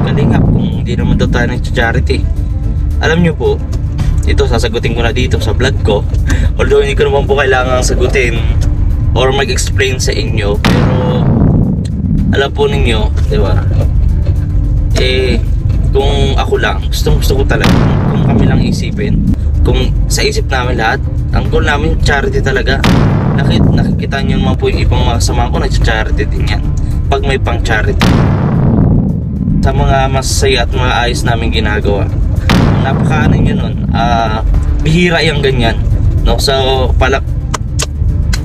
Kalingap kung hindi naman daw tayo nag-charity. Alam nyo po, ito sasagutin ko na dito sa vlog ko. Although hindi ko naman po kailangan sagutin or mag-explain sa inyo, pero alam po ninyo, di ba? Kung ako lang, gusto ko talaga, kung kami lang isipin, kung sa isip namin lahat, ang goal namin charity talaga. Nakikita nyo naman po yung ibang mga kasama ko, nag-charity din yan pag may pang charity, sa mga masasaya at mga ayos namin ginagawa. Napakaano nyo nun, bihira yung ganyan, no? So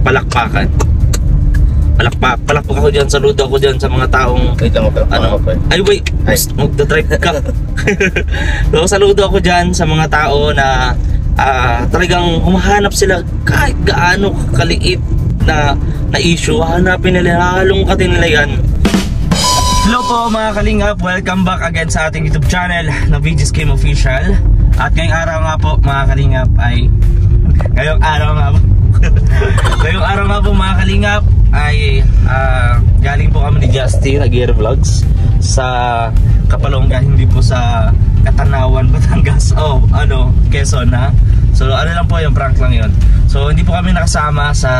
palakpak ako dyan, saludo ako dyan sa mga taong wait, magdadrive ka. So saludo ako dyan sa mga tao na talagang humahanap sila kahit gaano kaliit na issue, hanapin nila, halongkatin nila yan. Hello po mga kalingap, welcome back again sa ating YouTube channel na VG's Game Official. At ngayong araw nga po mga kalingap ay ngayong araw nga po mga kalingap ay galing po kami ni Justin Aguirre Vlogs sa Kapalonga, hindi po sa Katanawan, Batangas o Quezon na. So lang po yung prank lang yun. So hindi po kami nakasama sa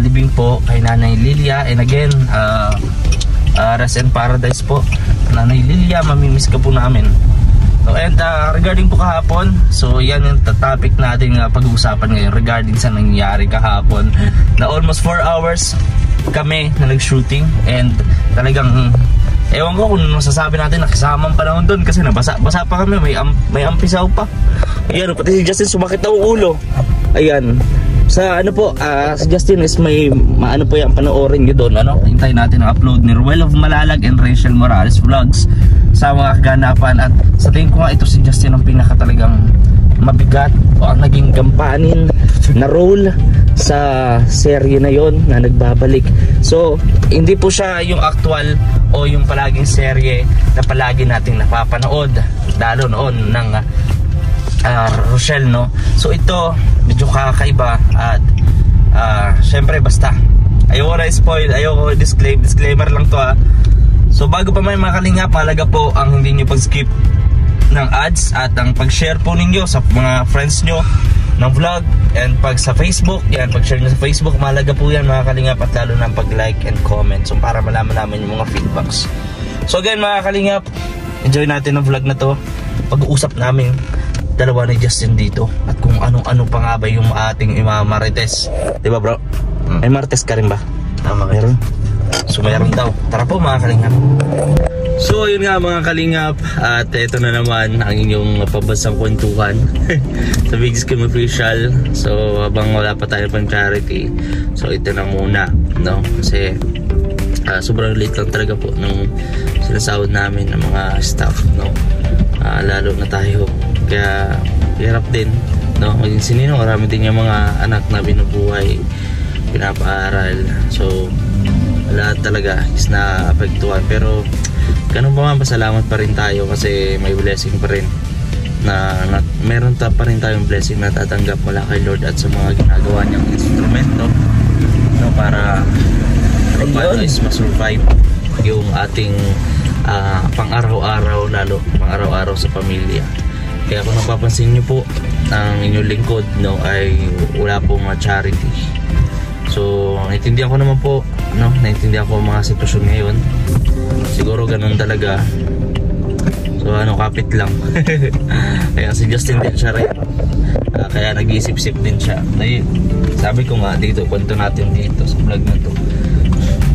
libing po kay Nanay Lilia. And again, rest in paradise po Nanay Lilia, mamimiss ka po namin. So, and regarding po kahapon, so yan yung topic natin pag-uusapan ngayon regarding sa nangyari kahapon na almost 4 hours kami na nag-shooting. And talagang ewan ko kung masasabi natin nakisamang panahon doon kasi basa pa kami, may ampisaw pa. Ayan, pati si Justin sumakit na ulo. Ayan, sa si Justin is may po yan, panoorin nyo doon. Hintayin natin ang upload ni Ruel of Malalag and Rachel Morales Vlogs sa mga kaganapan. At sa tingin ko nga ito si Justin ang pinaka talagang mabigat o ang naging gampanin na role sa serye na yon na nagbabalik. So hindi po siya yung actual o yung palaging serye na palagi nating napapanood lalo noon ng Rochelle, no? So ito medyo kakaiba at syempre basta ayoko na spoil, ayoko disclaimer lang to So bago pa may mga kalingap, mahalaga po ang hindi nyo pag-skip ng ads at ang pag-share po ninyo sa mga friends nyo ng vlog. And pag sa Facebook, yan, pag-share nyo sa Facebook, mahalaga po yan mga kalingap. At lalo na pag-like and comment, so para malaman namin yung mga feedbacks. So again mga kalingap, enjoy natin ang vlog na to. Pag-uusap namin dalawa ni Justin dito at kung ano-ano pa nga ba yung ating imamarites. Diba bro? May marites ka rin ba? Meron. So mayroon daw. Tara po mga kalingap. So yun nga mga kalingap, at ito na naman ang inyong pabasang kwentuhan sa VG's Game Official. So habang wala pa tayo pang charity, so ito na muna, no? Kasi sobrang late lang talaga po nung sinasahod namin ng mga staff, no? Lalo na tayo, kaya hirap din, no? Maging sinino, marami din yung mga anak na binubuhay, pinapaaral. So wala talaga is na-apektuhan, pero ganun pa man, pasalamat pa rin tayo kasi may blessing pa rin na meron pa rin tayong blessing na tatanggap mula kay Lord at sa mga ginagawa niyang instrumento, no, para paano is masurvive yung ating pang-araw-araw, lalo pang-araw-araw sa pamilya. Kaya kung napapansin niyo po, ang inyong lingkod, no, ay wala pong charity. So naintindihan ko naman po, no, naintindihan ko ang mga sitwasyon ngayon. Siguro ganun talaga. So kapit lang. Kaya si Justin din siya rin, kaya nag-iisip-isip din siya. Sabi ko nga dito, kwento natin dito sa vlog na to,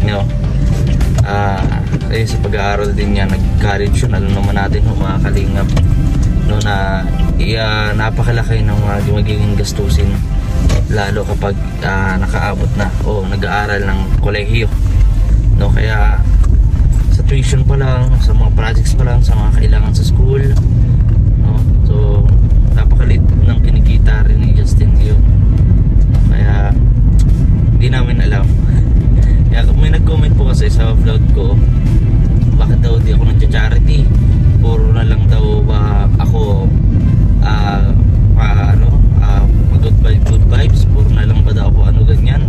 no, sa pag-aaral din niya, nag-college yun. Alam naman natin mga kalingap, no, na napakalaki ng magiging gastusin, lalo kapag nakaabot na o nag-aaral ng kolehiyo, no? Kaya sa tuition pa lang, sa mga projects pa lang, sa mga kailangan sa school, no? So napakalit ng kinikita rin ni Justin yun, no? Kaya hindi namin alam. Kaya may nag-comment po kasi sa vlog ko, bakit daw di ako nag-charity, puro na lang daw ako good vibes, puro na lang ba daw ako ganyan.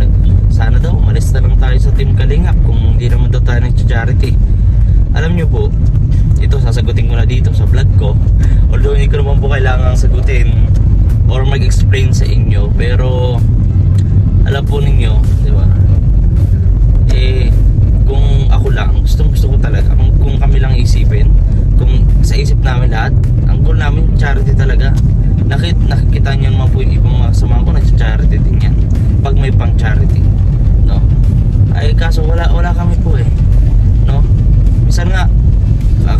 Sana daw umalis na lang tayo sa Team Kalingap kung hindi naman daw tayo nag-charity. Alam nyo po, dito, sasagutin ko na dito sa vlog ko. Although hindi ko naman po kailangang sagutin or mag-explain sa inyo, pero alam po ninyo, di ba? Kung ako lang, gusto ko talaga, kung kami lang isipin, kung sa isip namin lahat, ang goal namin charity talaga. Nakikita nyo naman po yung ibang mga kasama ko, nag-charity din yan pag may pang charity, no? Ay kaso wala kami po no? Minsan nga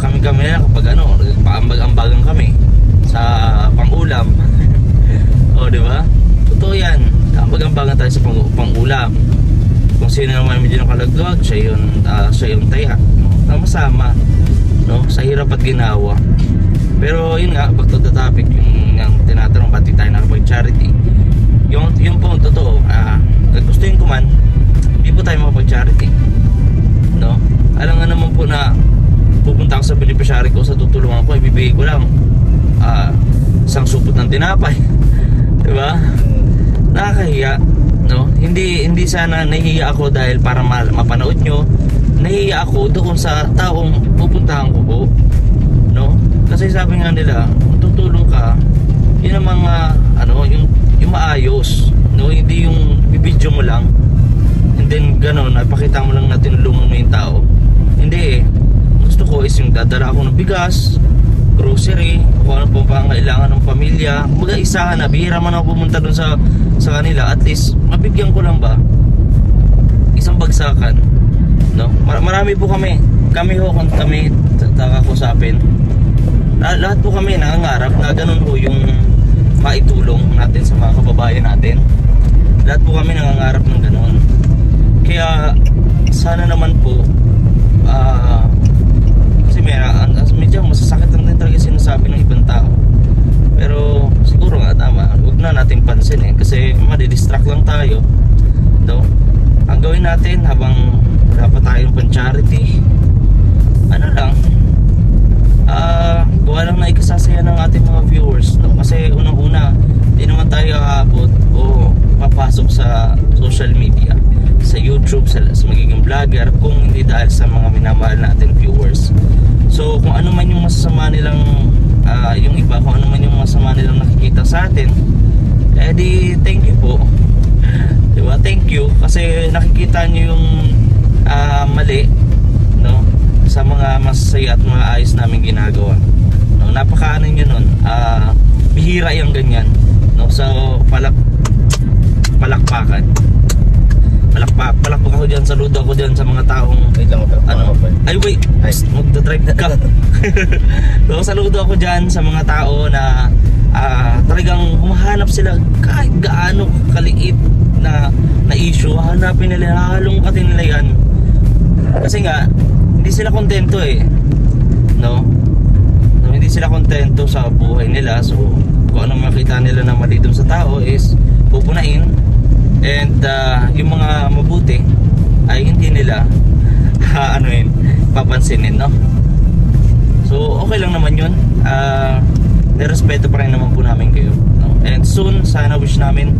kami na kapag paambag-ambagan kami sa pang-ulam. O di ba? Totoo yan, ambag-ambagan tayo sa pang-ulam. Kung sino naman medyo nakalaglag, siya yung taya, no? Sama-sama, no? Sa hirap at ginawa. Pero yun nga, back to the topic, yung tinatanong ba't di tayo nakapag-charity, yung po totoo, gustuin ko man, hindi po tayo makapag-charity, no? Alam nga naman po na pupunta ako sa beneficiary ko, sa tutulungan ko, ibibigay ko lang isang supot ng tinapay. Diba? Nakakahiya, no? Hindi sana nahihiya ako dahil para mapanood nyo. Nahihiya ako doon sa taong pupuntahan ko po, no? Kasi sabi nga nila, kung tutulong ka, yun ang mga yung maayos, no? Hindi yung bibidyo mo lang and then gano'n, ipakita mo lang na tinulungan mo yung tao. Hindi gusto ko is yung dadala ako ng bigas, grocery, kung ano pong pangailangan ng pamilya. Kumbaga isahan na, bihira man ako pumunta dun sa kanila, at least mabigyan ko lang ba isang bagsakan, no? Marami po kami kung kami kakakusapin, lahat po kami nangangarap na ganun po yung maitulong natin sa mga kababayan natin. Lahat po kami nangangarap ng ganun. Kaya sana naman po kasi medyo masasakit lang din talaga sinasabi ng ibang tao, pero siguro nga tama, huwag na natin pansin kasi madidistract lang tayo, no? Ang gawin natin habang wala pa tayong pan-charity, gawa lang na ikasasaya ng ating mga viewers, no? Kasi unang-una, hindi naman tayo aabot o papasok sa social media, sa YouTube, sa magiging vlogger, kung hindi dahil sa mga minamahal natin viewers. So kung ano man yung masasama nilang yung iba, kung ano man yung masama nilang nakikita sa atin, di thank you po. Diba? Thank you kasi nakikita nyo yung mali, no? Sa mga masasaya at mga ayos namin ginagawa, no? Napakaano nyo nun, bihira yung ganyan, no? So palakpakan ako dyan, saludo ako dyan sa mga taong magdadrive ka. So saludo ako dyan sa mga tao na talagang humahanap sila kahit gaano kaliit na issue, hahanapin nila, hahalongkatin nila yan. Kasi nga hindi sila kontento no? Hindi sila kontento sa buhay nila. So kung anong makita nila na mali dun sa tao is pupunain, and yung mga mabuti ay hindi nila papansinin, no? So okay lang naman yun. Nirespeto pa rin naman po namin kayo, no? And soon, sana wish namin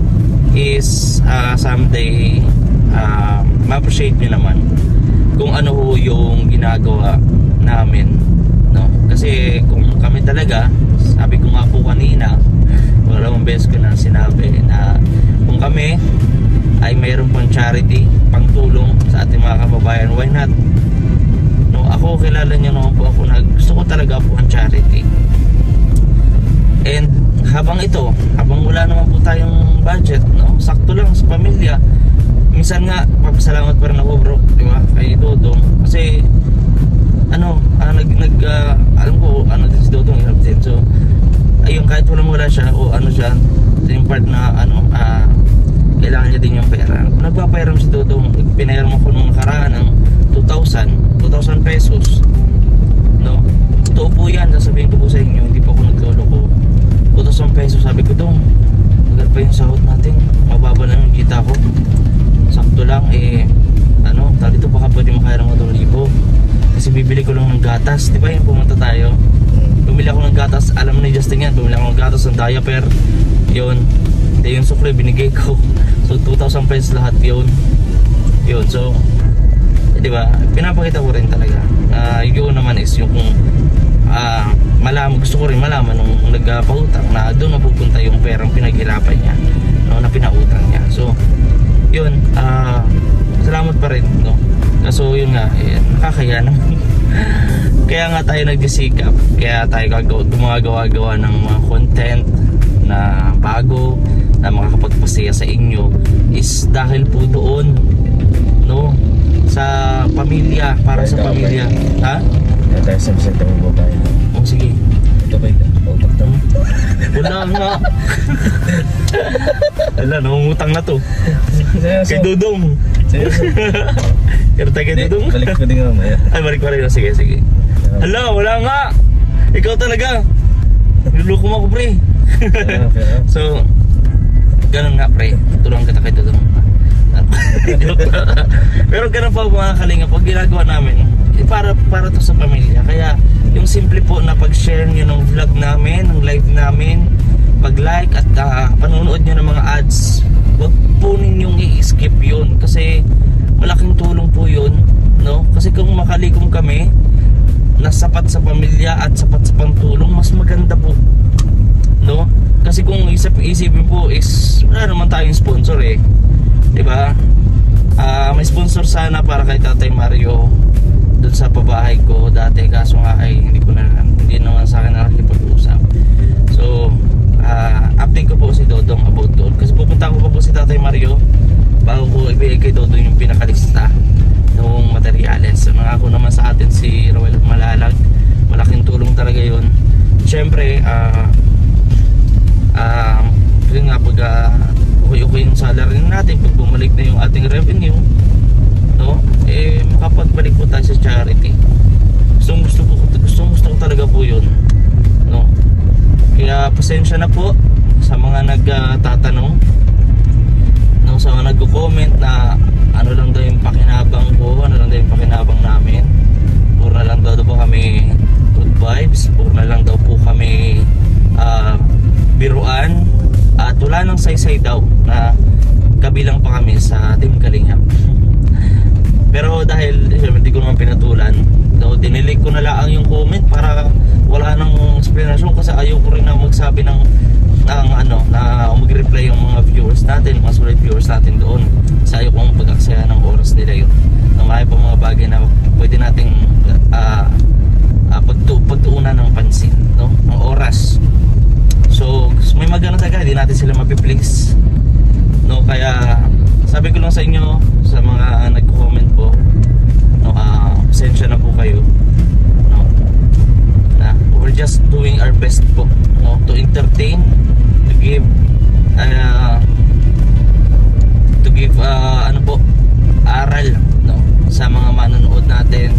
is someday ma-appreciate nyo naman kung ano ho yung ginagawa namin, no? Kasi kung kami talaga, sabi ko nga po kanina, maraming beses ko na sinabi na kung kami ay mayroon pang charity, pang tulong sa ating mga kababayan, why not? No, ako, kilala niyo naman po ako na gusto ko talaga po ang charity. And habang wala naman po tayong budget, no, sakto lang sa pamilya. Minsan nga papasalamat pa rin ako, bro, di ba, kay Dodong, kasi alam ko si Dodong hirap din. So ayun, kahit wala siya o siya, yung part na kailangan niya din yung pera, nagpapairam si Dodong. Pinairam ako nung nakaraan ng 2,000 pesos, no? Totoo po yan, sasabihin ko po sa inyo, hindi po ako nagloloko. 2,000 pesos, sabi ko, Dong, tagal pa yung sahod natin, mababa lang yung kita ko, sakto lang, dito baka pwede makairam ko 2,000 kasi bibili ko lang ng gatas, di ba yung pumunta tayo, bumili ako ng gatas, alam mo ni Justin yan, bumili ako ng gatas, ng diaper, yun, hindi yung sukle binigay ko, so 2,000 pesos lahat yun, so di ba, pinapakita ko rin talaga, yun naman is yung nagpautang na doon mapupunta yung perang pinaghirapan niya, no, na pinautang niya. So yun, salamat pa rin, no. So yun nga, nakakaya naman. Kaya nga tayo nagdisikap, kaya tayo gumagawa ng mga content na bago na makakapagpasaya sa inyo is dahil po doon, no, sa pamilya, para sa pamilya. Ha? Tayo sa bisita mo babae. Oh, sige. Ito ba ito? Wala nga. Wala, nangungutang na to. Kay Dudong. Kaya tayo kay Dudong. Balik ko din nga mamaya. Ay, balik ko rin. Sige, sige. Hala, wala nga. Ikaw talaga. Niluluko mo ako, pre. So, ganun nga, pre. Tulungan kita kay Dudong. Pero ganun pa mga kalinga, pag ginagawa namin, para to sa pamilya. Kaya yung simple po na pag-share nyo ng vlog namin, ng live namin, pag-like at panonood nyo ng mga ads, wag po ninyong i-skip yun kasi malaking tulong po yun, no? Kasi kung makalikom kami na sapat sa pamilya at sapat sa pantulong, mas maganda po, no? Kasi kung isipin po is wala naman tayong sponsor eh, diba? May sponsor sana para kay Tatay Mario doon sa pabahay ko dati, kaso nga ay hindi naman sa akin nakikipag-usap. So update ko po si Dodong about doon kasi pupunta ko pa po si Tatay Mario bago ko ibigay kay Dodong yung pinakalista ng materyales. So nangako naman sa atin si Roel Malalag, malaking tulong talaga yun. Siyempre yun nga, pag okay yung salary natin, pag bumalik na yung ating revenue, no, makapagbalik po tayo sa charity. Gusto ko talaga po yun, no. Kaya pasensya na po sa mga nagtatanong, no, sa mga nagko-comment na ano lang daw yung pakinabang ko, ano lang daw yung pakinabang namin, puro na lang daw po kami good vibes, puro na lang daw po kami biruan, at wala nang saysay daw na kabilang pa kami sa Team Kalingap. Pero dahil hindi ko naman pinatulan, so dinilig ko na lang yung comment para wala nang explanation, kasi ayaw ko rin na magsabi ng na mag-reply yung mga viewers natin, mga solid viewers natin doon. Kasi ayaw kong pag-aksaya ng oras nila yun. May pa mga bagay na pwede nating pagtuunan ng pansin, no? Ng oras. So may magana talaga, hindi natin sila mapiplease, no? Kaya sabi ko lang sa inyo, sa mga nagko-comment po, no, pasensya na po kayo, no? We're just doing our best po, no, to entertain, to give ano po, aral, no, sa mga manonood natin,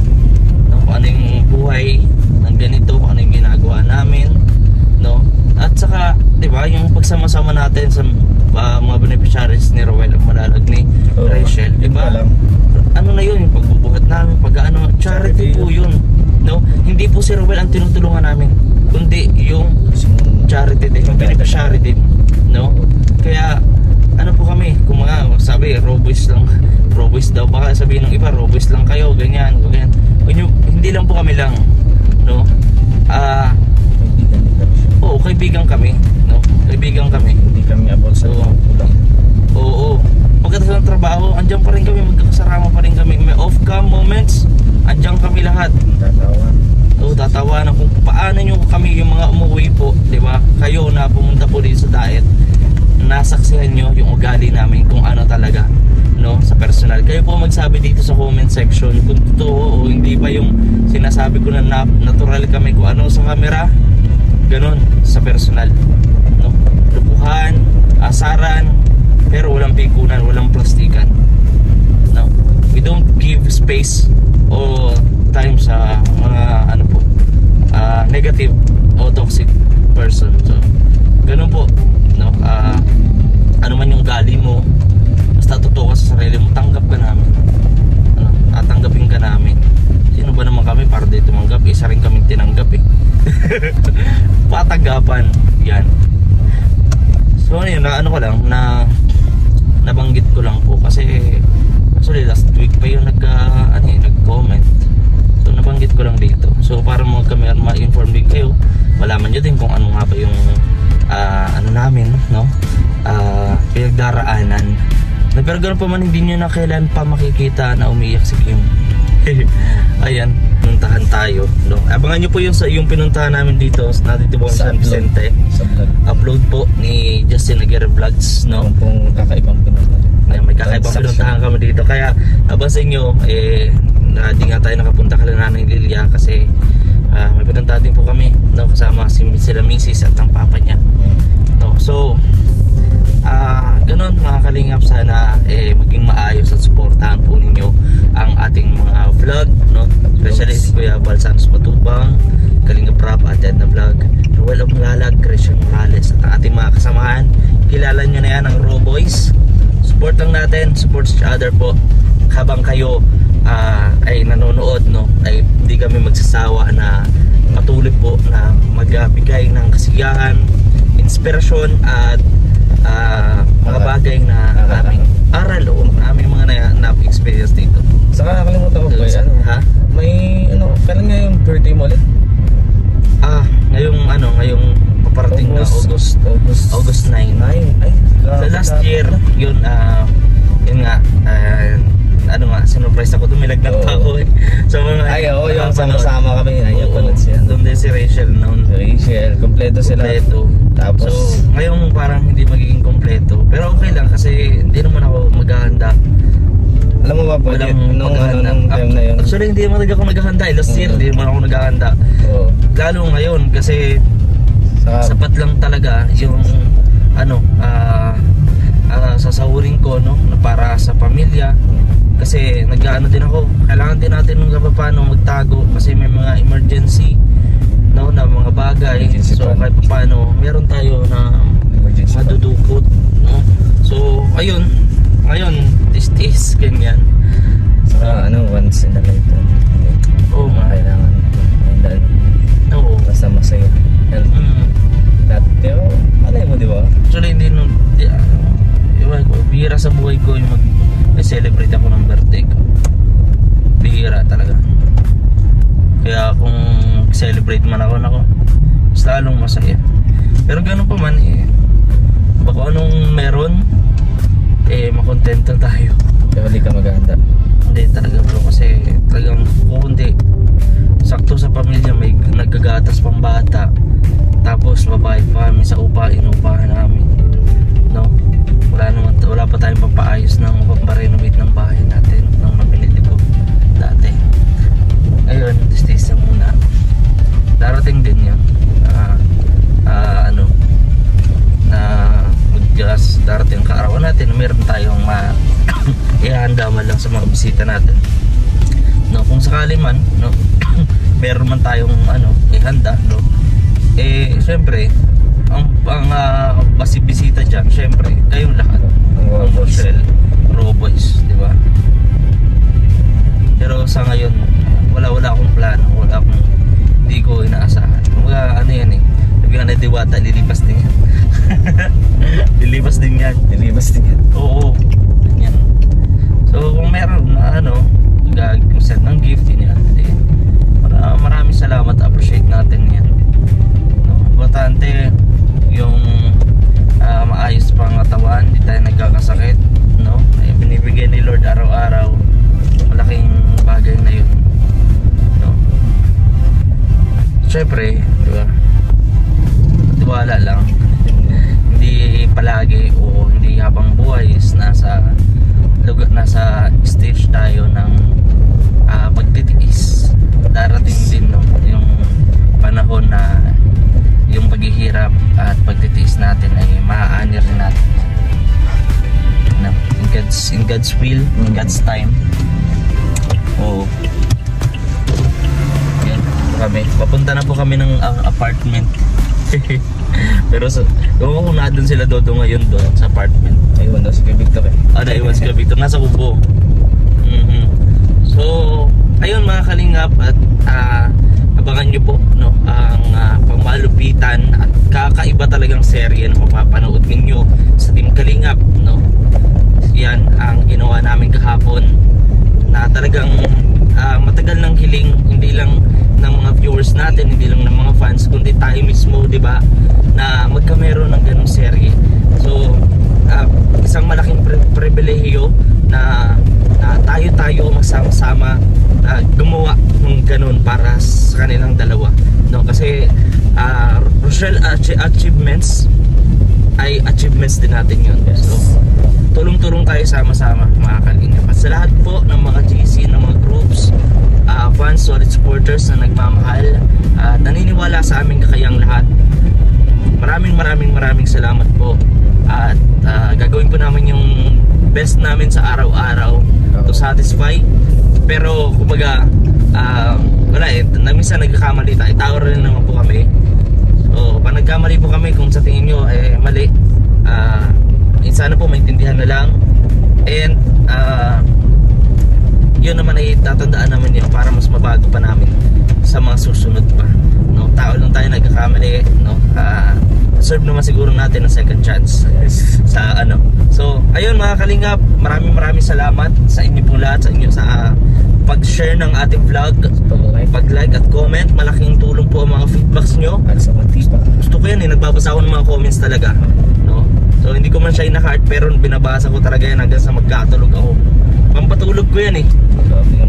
no, kung ano yung buhay ng ganito, kung ano yung ginagawa namin, no. At saka, di ba, yung pagsama-sama natin sa mga beneficiaries ni Roel Malalag, ni Rachel, di ba? Ano na yun, yung pagbubuhat namin, charity po yun, no? Hindi po si Roel ang tinutulungan namin, kundi yung charity din, yung beneficiary din, no? Kaya ano po kami, kung mga sabi raw boys daw, baka sabihin ng iba raw boys lang kayo, ganyan. Hindi lang po kami lang, no? Oo, kaibigan kami, no? Kaibigan kami. Hindi kami about sa utang. Oo. Pagkatapos ng trabaho, andyan pa rin kami, magkakasarama pa rin kami. May off-cam moments, andyan kami lahat. Tatawa. Oo, tatawa na kung paano nyo kami, yung mga umuwi po, di ba? Kayo na pumunta po dito sa diet, nasaksihan nyo yung ugali namin kung ano talaga, no, sa personal. Kayo po magsabi dito sa comment section kung totoo o hindi pa yung sinasabi ko na natural kami kung ano sa camera, ganon sa personal, no? Lubuhan, asaran, pero walang pikunan, walang plastikan, no? We don't give space o time sa mga negative o toxic person. So ganon po, no? Ano man yung gali mo, basta totoo ka sa sarili mo, tanggap ka namin, ano? Tatanggapin ka namin. Sino ba naman kami para dito tumanggap? Isa rin kaming tinanggap eh. Patanggapan yan. So yun, ano ko lang na nabanggit ko lang po kasi actually last week pa yung nag-comment. So nabanggit ko lang dito. So para mo kami ma-inform din kayo, malaman nyo din kung ano nga ba yung ano namin, no? Pinagdaraanan. Pero ganoon pa man, hindi nyo na kailan pa makikita na umiiyak si Kim. Ayan, pinuntahan tayo, no? Abangan nyo po yung pinuntahan namin dito po sa San Vicente. Sa vlog. Upload po ni Justin Aguirre Vlogs, no? Kung kakaibang pinuntahan. May kakaibang pinuntahan kami dito. Kaya nabansin nyo, di nga tayo nakapunta kay Nanay Lilia kasi may pinuntahan din po kami, no? Kasama sila Mrs. at ang papa niya, no? So ganun mga kalingap, sana maging maayos at supportahan po ninyo ang ating mga vlog, no? Especially si Kuya Bal Santos Matubang, Kalingap Rap at Edna Vlog, Noel of Malalag, Christian Morales at ang ating mga kasamahan. Kilala nyo na yan, ang Raw Boys. Support lang natin, support each other po habang kayo ay nanonood, no? Ay hindi kami magsasawa na patuloy po na magbigay ng kasiyahan, inspirasyon at mga bagay na aming aral o aming mga na-experience dito. Saka nakalimutan ko ba yan? Ha? May kailan nga yung birthday mo ulit? Ngayong paparating na August 9. Ay, So last year, yun nga, sinurprise ako, dumilaglag pa ako so mga yung sama-sama kami. Ayun pala siya. Doon din si Rachel noon. Rachel, kompleto sila. Tapos so ngayon parang hindi magiging kompleto, pero okay lang kasi hindi naman ako maghahanda. Alam mo ba po, nung time na yun? Actually hindi naman ako naghahanda. Last year hindi naman ako naghahanda. Lalo ngayon kasi sapat lang talaga yung sasahurin ko, no, na para sa pamilya. Kasi nag-ano din ako, kailangan din natin ng paano magtago kasi may mga emergency, no, na mga bagay. So kahit paano meron tayo na madudukot, no. So ayun, ngayon this ganyan. Once in a lifetime. Kailangan dan basta masaya. Pero alay mo, di ba? Actually bihira sa buhay ko yung mag-celebrate ako ng birthday ko. Bihira talaga. Kaya kung celebrate man ako, mas lalong masaya. Pero ganun pa man, baka anong meron, makontento tayo. Pero hindi ka maghahanda. Hindi talaga bro, kasi talagang hindi sakto sa pamilya, may naggagatas pang bata, tapos babayad pa kami sa upahan namin, no? Wala pa tayong papaayos ng pamparenovate ng bahay natin nang nabinili ko dati. Ayun, this na muna. Darating din yun. Darating ang kaarawan natin na meron tayong ihanda man lang sa mga bisita natin, no? Kung sakali man, no, meron man tayong ihanda, no, syempre ang bisita dyan, syempre kayong lahat, ang Rochelle Raw Boys, di ba? Pero sa ngayon wala akong plano, hindi ko inaasahan. Mga yan nabigyan na diwata, lilipas din yan. Lilipas din yan. Oo, yan. So kung meron na gag-send ng gift din yan, maraming salamat, appreciate natin yan, no? Importante yung maayos pang katawan, hindi tayo nagkakasakit, no? Ay binibigay ni Lord araw-araw, malaking bagay na yun, no? Syempre, di ba, tiwala lang, hindi palagi o hindi habang buhay is nasa stage tayo ng pagtitiis. Darating din, no, yung panahon na yung paghihirap at pagtitiis natin ay maaani rin natin, no? In God's will, in God's time. Oo. Yan, papunta na po kami ng apartment. Pero kung natin sila doon sa apartment. Ayun daw si Victor naiwan si Victor, nasa Ubo. So ayun mga kalingap, at abangan nyo po, no, ang pangmalupitan at kakaiba talagang serye na mapapanood ninyo sa Team Kalingap, no. Yan ang ginawa namin kahapon, na talagang matagal ng hiling, hindi lang ng mga viewers natin, hindi lang ng mga fans, kundi tayo mismo, di ba, na magkamero ng ganung serye. So isang malaking pribilehiyo na tayo magsama-sama gumawa ng ganun para sa kanilang dalawa, no? Kasi Rochelle achievements ay achievements din natin yun. So tulong-tulong tayo sama-sama, mga kalingap. At sa lahat po ng mga GC, ng mga groups, fans, solid supporters na nagmamahal at naniniwala sa aming kakayang lahat, maraming salamat po. At gagawin po namin yung best namin sa araw-araw to satisfy. Pero kumbaga wala minsan nagkakamali tayo, tao rin naman po kami. So pag nagkamali po kami, kung sa tingin nyo mali, sana po maintindihan na lang. And yun naman ay tatandaan naman yun para mas mabago pa namin sa mga susunod pa, no? Tao lang tayo, nagkakamali, no? Serve naman siguro natin ng second chance sa ano. So ayun, mga kalingap, maraming salamat sa inyo pong lahat, sa inyo sa pag-share ng ating vlog, pag-like at comment. Malaking tulong po ang mga feedbacks nyo. Gusto ko yan nagbabasa ako ng mga comments talaga, no? So hindi ko man siya ina-heart, pero binabasa ko talaga yan hanggang sa magkatulog ako. Pampatulog ko yan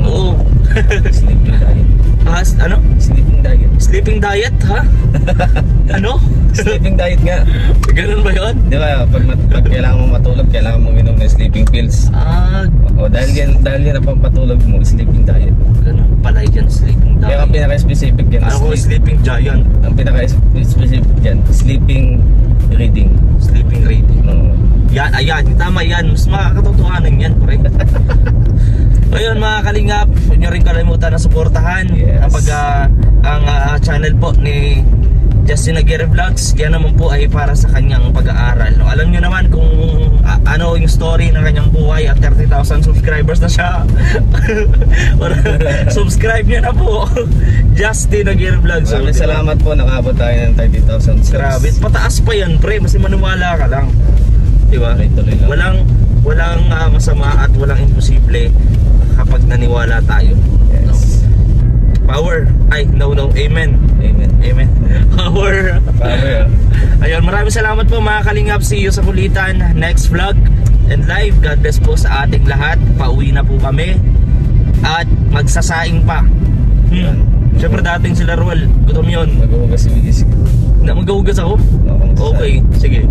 Oo. Sleeping diet. Ano? Sleeping diet. Sleeping diet, ha? Ano? Sleeping diet nga. Ganun ba yun? Di ba, pag kailangan mo matulog, kailangan mo minom ng sleeping pills. Dahil yan ang pampatulog mo, sleeping diet. Ganun pala yan, sleeping diet. Kaya ang pinaka-specific yan, sleeping giant. Ang pinaka-specific yan, sleeping reading. Sleeping reading. Yan, ayan, tama yan. Mas makakatotohanan yan, pre. Ayun, mga kalingap, huwag nyo rin kalimutan na suportahan ang channel po ni Justin Aguirre Vlogs. Yan naman po ay para sa kanyang pag-aaral, no? Alam nyo naman kung ano yung story ng kanyang buhay at 30,000 subscribers na siya. Subscribe nyo na po. Justin Aguirre Vlogs. Salamat po, nakabot tayo ng 30,000 subs. Grabe, pataas pa yan, pre. Mas maniwala ka lang, diba? Walang masama at walang imposible kapag naniwala tayo. Yes. No? Power. Amen. Power. Ayun, maraming salamat po, mga kalingap. See you sa kulitan next vlog and live. God bless po sa ating lahat. Pauwi na po kami at magsasaing pa. Siyempre dating sila Ruel, gutom yun. Maghuhugas ako? Okay, sige.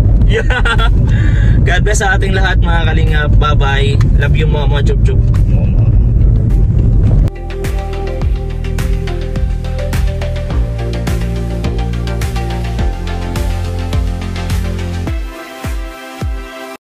God bless sa ating lahat, mga kalingap. Bye bye. Love you, mga chup-chup.